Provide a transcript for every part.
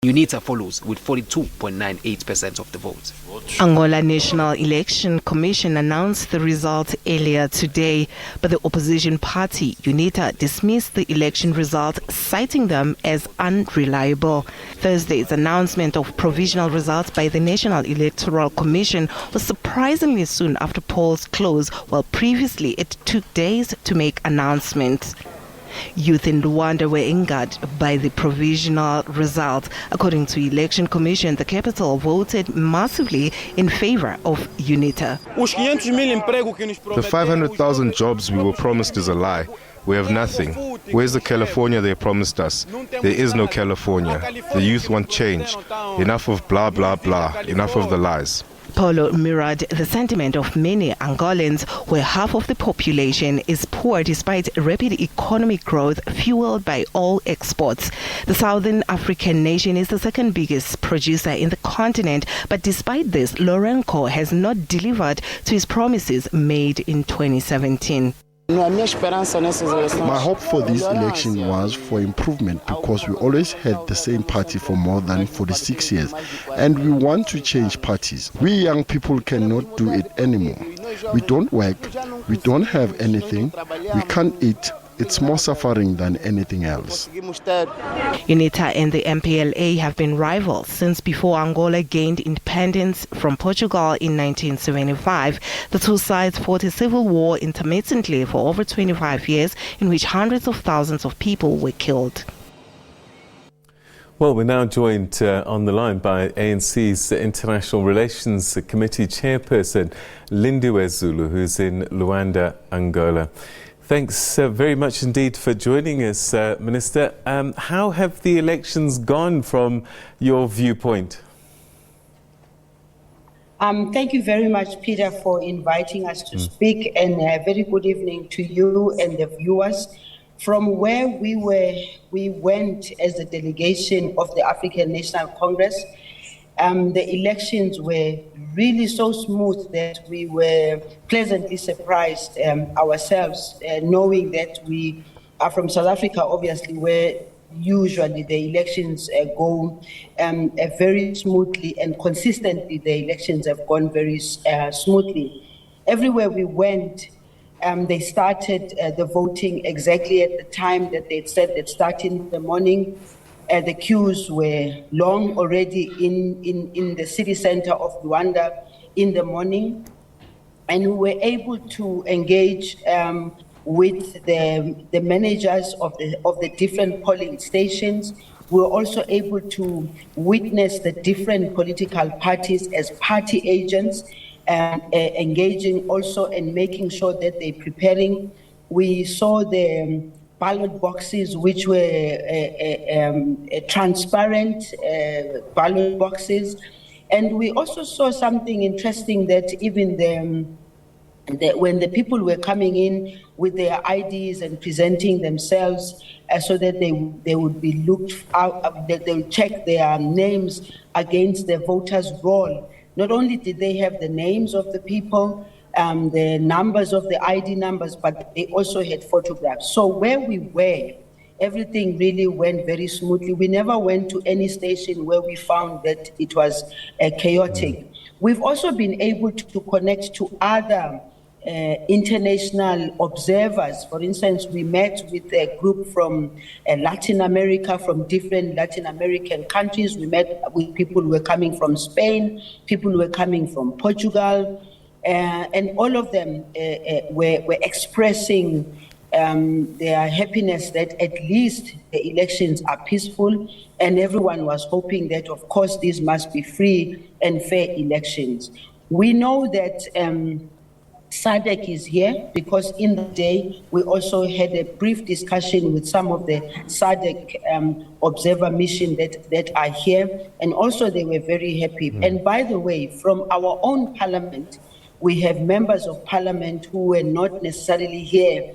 UNITA follows with 42.98% of the votes. Angola National Election Commission announced the results earlier today, but the opposition party, UNITA, dismissed the election results, citing them as unreliable. Thursday's announcement of provisional results by the National Electoral Commission was surprisingly soon after polls closed, while previously it took days to make announcements. Youth in Luanda were angered by the provisional result. According to Election Commission, the capital voted massively in favor of UNITA. The 500,000 jobs we were promised is a lie. We have nothing. Where's the California they promised us? There is no California. The youth want change. Enough of blah, blah, blah. Enough of the lies. Paulo mirrored the sentiment of many Angolans, where half of the population is poor despite rapid economic growth fueled by oil exports. The Southern African nation is the second biggest producer in the continent, but despite this, Lourenço has not delivered to his promises made in 2017. My hope for this election was for improvement, because we always had the same party for more than 46 years and we want to change parties. We young people cannot do it anymore. We don't work, we don't have anything, we can't eat. It's more suffering than anything else. UNITA and the MPLA have been rivals since before Angola gained independence from Portugal in 1975. The two sides fought a civil war intermittently for over 25 years, in which hundreds of thousands of people were killed. Well, we're now joined on the line by ANC's International Relations Committee Chairperson, Lindiwe Zulu, who's in Luanda, Angola. Thanks very much indeed for joining us, Minister. How have the elections gone from your viewpoint? Thank you very much, Peter, for inviting us to speak, and a very good evening to you and the viewers. From where we went as a delegation of the African National Congress, the elections were really so smooth that we were pleasantly surprised ourselves, knowing that we are from South Africa, obviously, where usually the elections go very smoothly, and consistently the elections have gone very smoothly. Everywhere we went, they started the voting exactly at the time that they said they'd start in the morning. The queues were long already in the city center of Luanda in the morning, and we were able to engage with the managers of the different polling stations. We were also able to witness the different political parties as party agents, engaging also and making sure that they're preparing. We saw the ballot boxes, which were transparent ballot boxes. And we also saw something interesting, that even when the people were coming in with their IDs and presenting themselves so that they would be looked out, that they would check their names against the voters' roll. Not only did they have the names of the people, the numbers of the ID numbers, but they also had photographs. So where we were, everything really went very smoothly. We never went to any station where we found that it was chaotic. We've also been able to connect to other international observers. For instance, we met with a group from Latin America, from different Latin American countries. We met with people who were coming from Spain, people who were coming from Portugal, and all of them were expressing their happiness that at least the elections are peaceful, and everyone was hoping that, of course, these must be free and fair elections. We know that SADC is here because in the day we also had a brief discussion with some of the SADC observer mission that are here, and also they were very happy. And by the way, from our own parliament, we have members of parliament who were not necessarily here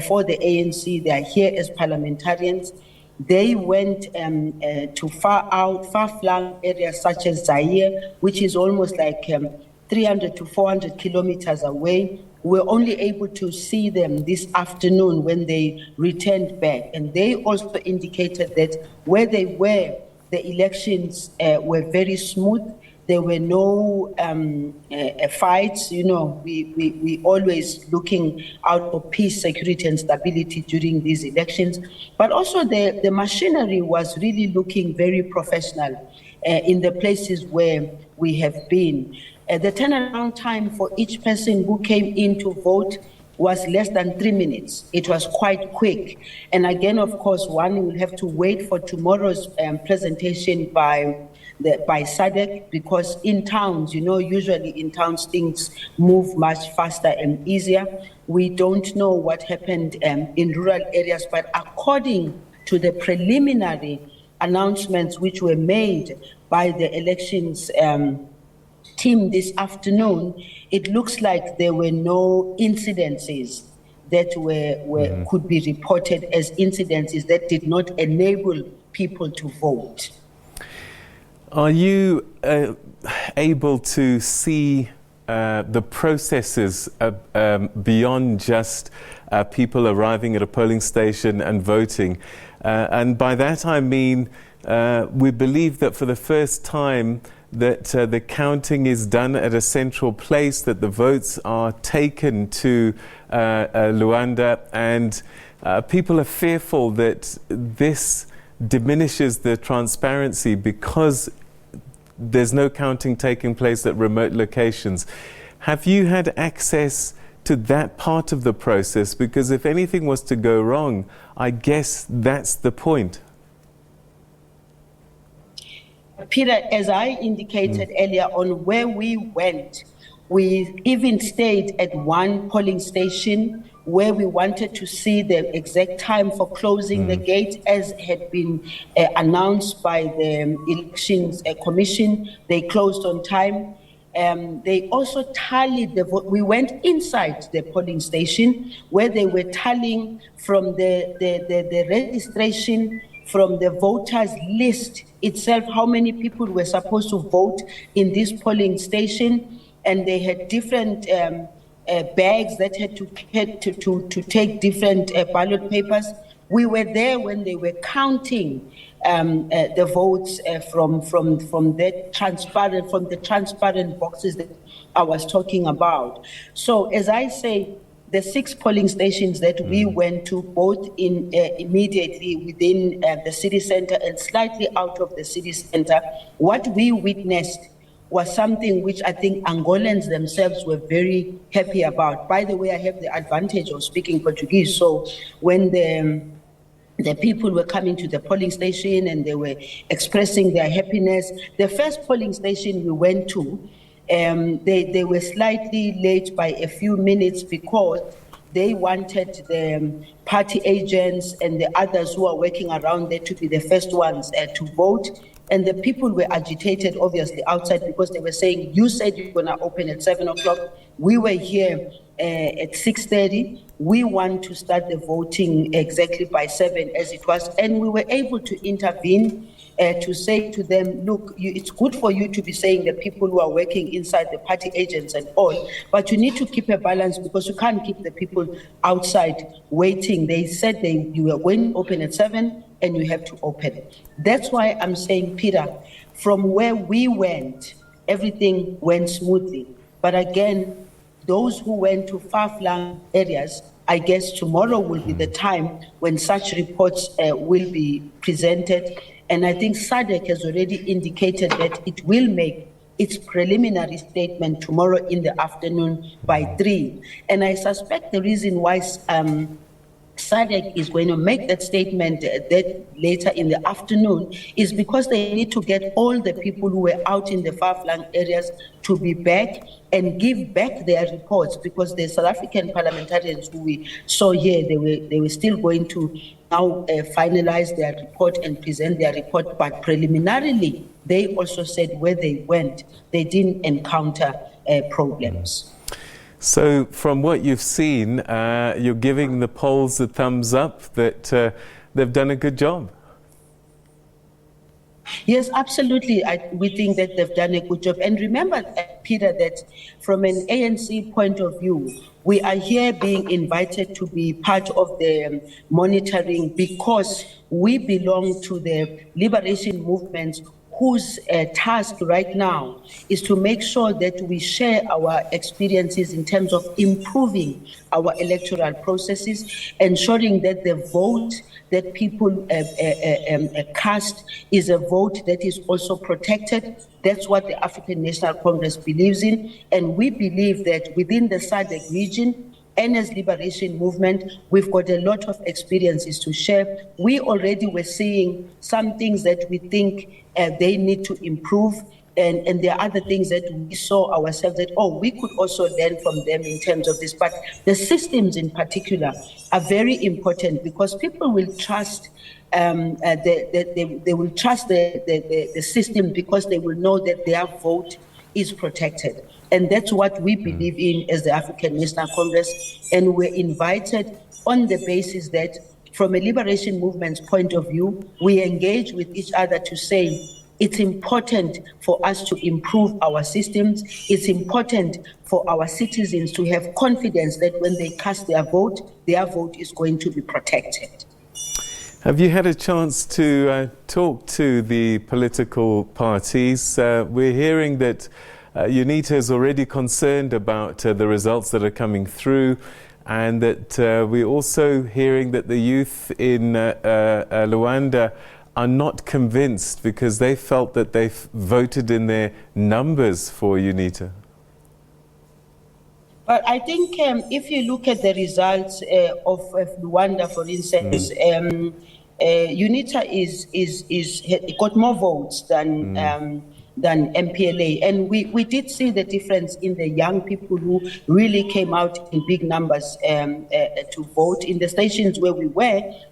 for the ANC. They are here as parliamentarians. They went to far-flung areas such as Zaire, which is almost like 300 to 400 kilometers away. We were only able to see them this afternoon when they returned back. And they also indicated that where they were, the elections were very smooth. There were no fights. You know, we always looking out for peace, security, and stability during these elections. But also the machinery was really looking very professional in the places where we have been. The turnaround time for each person who came in to vote was less than 3 minutes. It was quite quick. And again, of course, one will have to wait for tomorrow's presentation by SADC, because in towns, you know, usually in towns things move much faster and easier. We don't know what happened in rural areas, but according to the preliminary announcements which were made by the elections team this afternoon, it looks like there were no incidences that could be reported as incidences that did not enable people to vote. Are you able to see the processes beyond just people arriving at a polling station and voting? And by that I mean, we believe that for the first time that the counting is done at a central place, that the votes are taken to Luanda, and people are fearful that this diminishes the transparency because there's no counting taking place at remote locations. Have you had access to that part of the process? Because if anything was to go wrong, I guess that's the point. Peter, as I indicated earlier on, where we went, we even stayed at one polling station where we wanted to see the exact time for closing the gate, as had been announced by the Elections Commission. They closed on time. They also tallied the vote. We went inside the polling station where they were tallying from the registration, from the voters list itself, how many people were supposed to vote in this polling station, and they had different bags that had to take different ballot papers. We were there when they were counting the votes from the transparent boxes that I was talking about. So as I say, the 6 polling stations that we went to, both in immediately within the city center and slightly out of the city center, what we witnessed was something which I think Angolans themselves were very happy about. By the way, I have the advantage of speaking Portuguese, so when the people were coming to the polling station and they were expressing their happiness, the first polling station we went to, they were slightly late by a few minutes because they wanted the party agents and the others who are working around there to be the first ones to vote. And the people were agitated, obviously, outside because they were saying, you said you're going to open at 7 o'clock. We were here at 6:30. We want to start the voting exactly by 7 as it was. And we were able to intervene to say to them, look, it's good for you to be saying the people who are working inside, the party agents and all, but you need to keep a balance because you can't keep the people outside waiting. They said you were going to open at 7 and you have to open. That's why I'm saying, Peter, from where we went, everything went smoothly. But again, those who went to far-flung areas, I guess tomorrow will be the time when such reports will be presented. And I think SADC has already indicated that it will make its preliminary statement tomorrow in the afternoon by 3. And I suspect the reason why SADC is going to make that statement that later in the afternoon is because they need to get all the people who were out in the far-flung areas to be back and give back their reports, because the South African parliamentarians who we saw here, they were still going to now finalize their report and present their report, but preliminarily they also said where they went, they didn't encounter problems. So from what you've seen, you're giving the polls a thumbs up that they've done a good job. Yes, absolutely. We think that they've done a good job. And remember, Peter, that from an ANC point of view, we are here being invited to be part of the monitoring because we belong to the liberation movements whose task right now is to make sure that we share our experiences in terms of improving our electoral processes, ensuring that the vote that people cast is a vote that is also protected. That's what the African National Congress believes in. And we believe that within the SADC region, and as liberation movement, we've got a lot of experiences to share. We already were seeing some things that we think they need to improve. And there are other things that we saw ourselves that, we could also learn from them in terms of this. But the systems in particular are very important because people will trust they will trust the system because they will know that their vote is protected. And that's what we believe in as the African National Congress. And we're invited on the basis that from a liberation movement's point of view, we engage with each other to say, it's important for us to improve our systems. It's important for our citizens to have confidence that when they cast their vote is going to be protected. Have you had a chance to talk to the political parties? We're hearing that UNITA is already concerned about the results that are coming through, and that we're also hearing that the youth in Luanda are not convinced because they felt that they've voted in their numbers for UNITA. But I think if you look at the results of Luanda, for instance, UNITA is got more votes than MPLA, and we did see the difference in the young people who really came out in big numbers to vote. In the stations where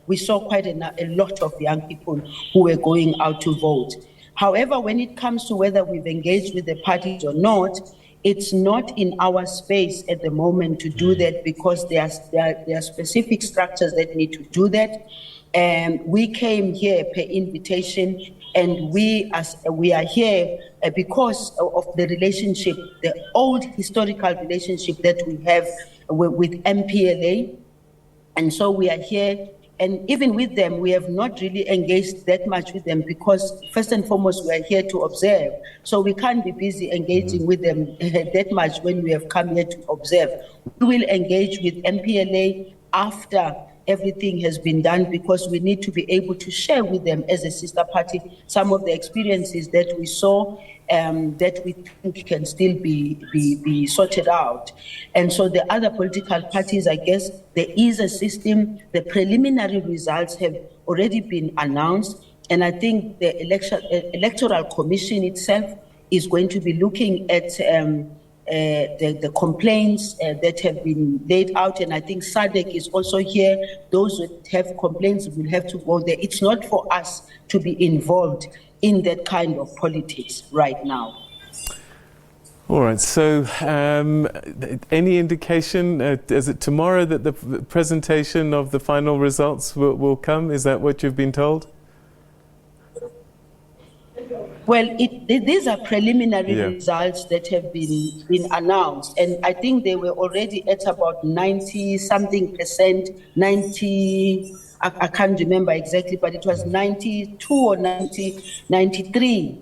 we saw quite a lot of young people who were going out to vote. However, when it comes to whether we've engaged with the parties or not, it's not in our space at the moment to do that because there are specific structures that need to do that. And we came here per invitation, and we are here because of the relationship, the old historical relationship that we have with MPLA. And so we are here, and even with them, we have not really engaged that much with them because first and foremost, we are here to observe. So we can't be busy engaging with them that much when we have come here to observe. We will engage with MPLA after everything has been done because we need to be able to share with them as a sister party some of the experiences that we saw that we think can still be sorted out. And so the other political parties, I guess, there is a system. The preliminary results have already been announced. And I think the Electoral Commission itself is going to be looking at the complaints that have been laid out, and I think SADC is also here. Those who have complaints will have to go there. It's not for us to be involved in that kind of politics right now. All right, so any indication, is it tomorrow that the presentation of the final results will come? Is that what you've been told? Well, these are preliminary results that have been announced, and I think they were already at about 90-something%, 90, I can't remember exactly, but it was 92 or 93,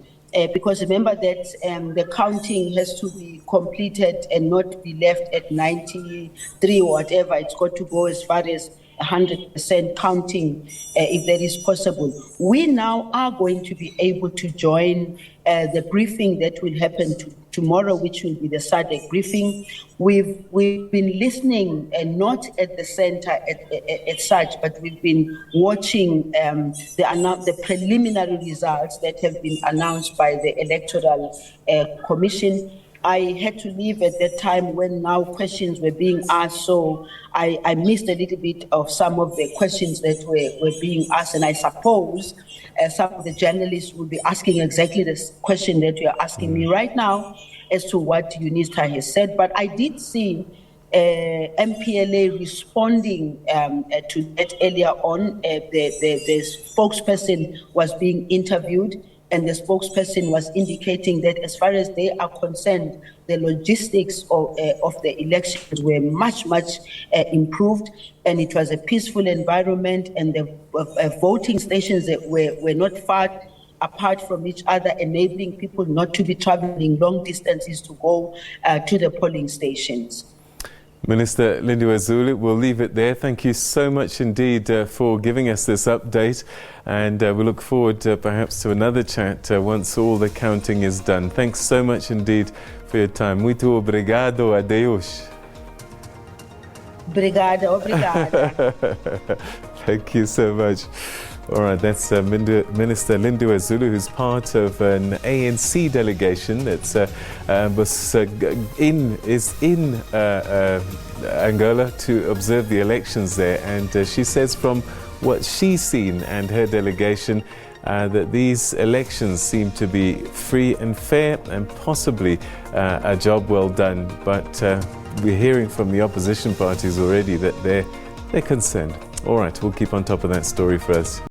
because remember that the counting has to be completed and not be left at 93 or whatever. It's got to go as far as 100% counting if that is possible. We now are going to be able to join the briefing that will happen tomorrow, which will be the SADC briefing. We've been listening, and not at the center at such, but we've been watching the preliminary results that have been announced by the Electoral Commission. I had to leave at that time when now questions were being asked, so I missed a little bit of some of the questions that were being asked, and I suppose some of the journalists will be asking exactly this question that you're asking me right now as to what UNITA has said. But I did see MPLA responding to that earlier on. The spokesperson was being interviewed, and the spokesperson was indicating that as far as they are concerned, the logistics of the elections were much improved, and it was a peaceful environment, and the voting stations that were not far apart from each other, enabling people not to be traveling long distances to go to the polling stations. Minister Lindiwe Zulu, we'll leave it there. Thank you so much indeed for giving us this update, and we look forward perhaps to another chat once all the counting is done. Thanks so much indeed for your time. Muito obrigado, adeus. Obrigada. Thank you so much. All right, that's Minister Lindiwe Zulu, who's part of an ANC delegation that's is in Angola to observe the elections there, and she says from what she's seen and her delegation that these elections seem to be free and fair and possibly a job well done. But we're hearing from the opposition parties already that they're concerned. All right, we'll keep on top of that story for us.